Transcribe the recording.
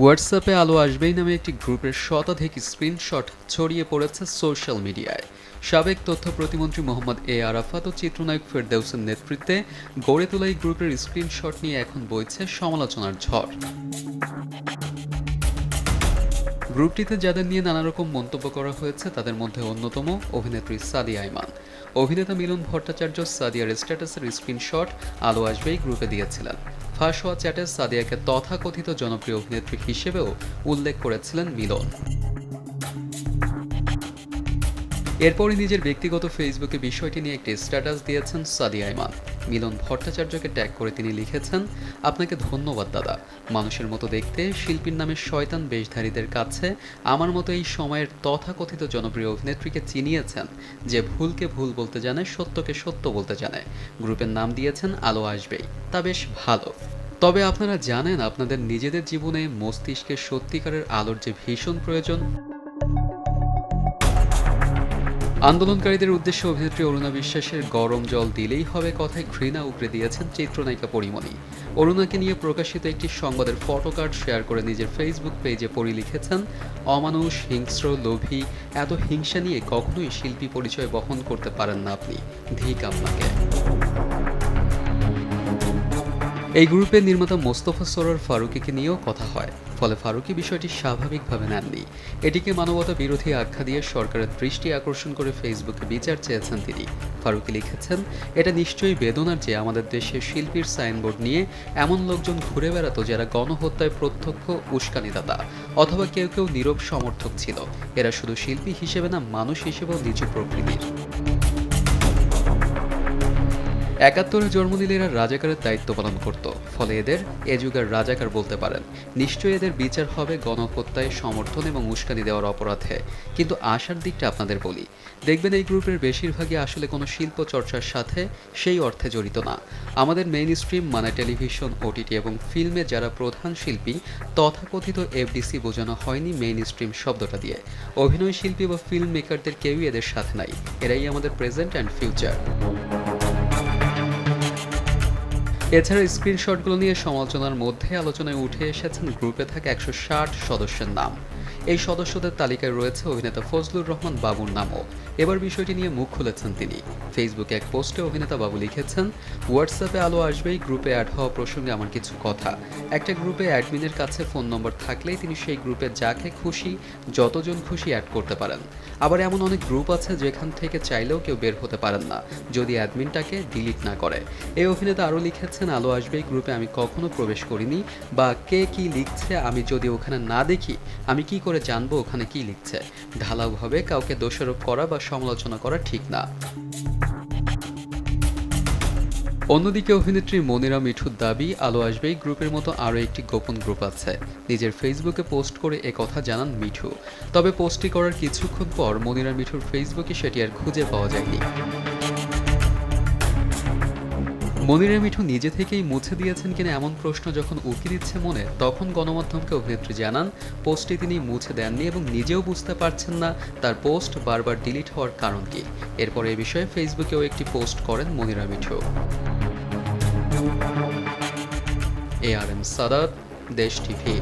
হোয়াটসঅ্যাপে আলো আসবেই নামে একটি গ্রুপের শতাধিক স্ক্রিনশট ছড়িয়ে পড়েছে সোশ্যাল মিডিয়ায়। সাবেক তথ্য প্রতিমন্ত্রী মোহাম্মদ এ আরাফাত ও চিত্রনায়ক ফেরদৌসের নেতৃত্বে গড়ে তোলা এই গ্রুপের স্ক্রিনশট নিয়ে এখন বইছে সমালোচনার ঝড়। গ্রুপটিতে যাদের নিয়ে নানা রকম মন্তব্য করা হয়েছে তাদের মধ্যে অন্যতম অভিনেত্রী সাদিয়া ইমান। অভিনেতা মিলন ভট্টাচার্য সাদিয়ার স্ট্যাটাসের স্ক্রিনশট আলো আসবেই গ্রুপে দিয়েছিলেন। ফাঁস হওয়া চ্যাটে সাদিয়াকে তথাকথিত জনপ্রিয় অভিনেত্রী হিসেবেও উল্লেখ করেছিলেন মিলন। এরপরই নিজের ব্যক্তিগত ফেসবুকে বিষয়টি নিয়ে একটি স্ট্যাটাস দিয়েছেন সাদিয়া ইমান। মিলন ভট্টাচার্যকে ট্যাগ করে তিনি লিখেছেন, আপনাকে ধন্যবাদ দাদা। মানুষের মতো দেখতে শিল্পীর নামে শয়তান বেশধারীদের কাছে আমার মতো এই সময়ের তথাকথিত জনপ্রিয় অভিনেত্রীকে চিনিয়েছেন, যে ভুলকে ভুল বলতে জানে, সত্যকে সত্য বলতে জানে। গ্রুপের নাম দিয়েছেন আলো আসবেই, তা বেশ ভালো। তবে আপনারা জানেন আপনাদের নিজেদের জীবনে মস্তিষ্কের সত্যিকারের আলোর যে ভীষণ প্রয়োজন। আন্দোলনকারীদের উদ্দেশ্যে অভিনেত্রী অরুণা বিশ্বাসের গরম জল দিলেই হবে কথায় ঘৃণা উগরে দিয়েছেন চিত্রনায়িকা পরিমণি। অরুণাকে নিয়ে প্রকাশিত একটি সংবাদের ফটোকার্ড শেয়ার করে নিজের ফেসবুক পেজে পরি লিখেছেন, অমানুষ, হিংস্র, লোভী, এত হিংসা নিয়ে কখনোই শিল্পী পরিচয় বহন করতে পারেন না আপনি, ধিক আপনাকে। এই গ্রুপের নির্মাতা মোস্তফা সরোয়ার ফারুকীকে নিয়েও কথা হয়, ফলে ফারুকী বিষয়টি স্বাভাবিকভাবে নেননি। এটিকে মানবতা বিরোধী আখ্যা দিয়ে সরকারের দৃষ্টি আকর্ষণ করে ফেসবুকে বিচার চেয়েছেন তিনি। ফারুকী লিখেছেন, এটা নিশ্চয়ই বেদনার যে আমাদের দেশে শিল্পীর সাইনবোর্ড নিয়ে এমন লোকজন ঘুরে বেড়াতো যারা গণহত্যায় প্রত্যক্ষ উস্কানিদাতা, অথবা কেউ কেউ নীরব সমর্থক ছিল। এরা শুধু শিল্পী হিসেবে না, মানুষ হিসেবেও নিচু প্রকৃতির। ৭১-এ জন্ম নিলে এরা রাজাকারের দায়িত্ব পালন করত, ফলে এদের এ যুগের রাজাকার বলতে পারেন। নিশ্চয়ই এদের বিচার হবে গণহত্যায় সমর্থন এবং উস্কানি দেওয়ার অপরাধে। কিন্তু আশার দিকটা আপনাদের বলি, দেখবেন এই গ্রুপের বেশিরভাগই আসলে কোনো শিল্প চর্চার সাথে সেই অর্থে জড়িত না। আমাদের মেইন স্ট্রিম মানে টেলিভিশন, ওটিটি এবং ফিল্মে যারা প্রধান শিল্পী, তথাকথিত এফডিসি বোঝানো হয়নি মেইন স্ট্রিম শব্দটা দিয়ে। অভিনয় শিল্পী বা ফিল্ম মেকারদের কেউই এদের সাথে নাই, এরাই আমাদের প্রেজেন্ট অ্যান্ড ফিউচার। এছাড়া স্ক্রিনশটগুলো নিয়ে সমালোচনার মধ্যে আলোচনায় উঠে এসেছেন গ্রুপে থাকা ১৬০ সদস্যের নাম। এই সদস্যদের তালিকায় রয়েছে অভিনেতা ফজলুর রহমান বাবুর নামও। এবার বিষয়টি নিয়ে মুখ খুলেছেন তিনি। ফেসবুকে এক পোস্টে অভিনেতা বাবু লিখেছেন, হোয়াটসঅ্যাপে আলো আসবেই গ্রুপে অ্যাড হওয়া প্রসঙ্গে আমার কিছু কথা। একটা গ্রুপে অ্যাডমিনের কাছে ফোন নম্বর থাকলেই তিনি সেই গ্রুপে যাকে খুশি, যতজন খুশি অ্যাড করতে পারেন। আবার এমন অনেক গ্রুপ আছে যেখান থেকে চাইলেও কেউ বের হতে পারেন না যদি অ্যাডমিনটাকে ডিলিট না করে। এই অভিনেতা আরও লিখেছেন, আলো আসবেই গ্রুপে আমি কখনো প্রবেশ করিনি, বা কে কি লিখছে আমি যদি ওখানে না দেখি আমি কি করে জানবো ওখানে কি লিখছে। ঢালাওভাবে কাউকে দোষারোপ করা বা সমালোচনা করা ঠিক না। অন্যদিকে অভিনেত্রী মনিরা মিঠুর দাবি, আলো আসবেই গ্রুপের মতো আরও একটি গোপন গ্রুপ আছে। নিজের ফেসবুকে পোস্ট করে একথা জানান মিঠু। তবে পোস্টটি করার কিছুক্ষণ পর মনিরা মিঠুর ফেসবুকে সেটি আর খুঁজে পাওয়া যায়নি। মনিরা মিঠু নিজে থেকেই মুছে দিয়েছেন কিনা এমন প্রশ্ন যখন উকি দিচ্ছে মনে, তখন গণমাধ্যমকে অভিনেত্রী জানান পোস্টটি তিনি মুছে দেননি এবং নিজেও বুঝতে পারছেন না তার পোস্ট বারবার ডিলিট হওয়ার কারণ কি। এরপর এই বিষয়ে ফেসবুকেও একটি পোস্ট করেন মনিরা মিঠু। ARM সাদাত, দেশ টিভি।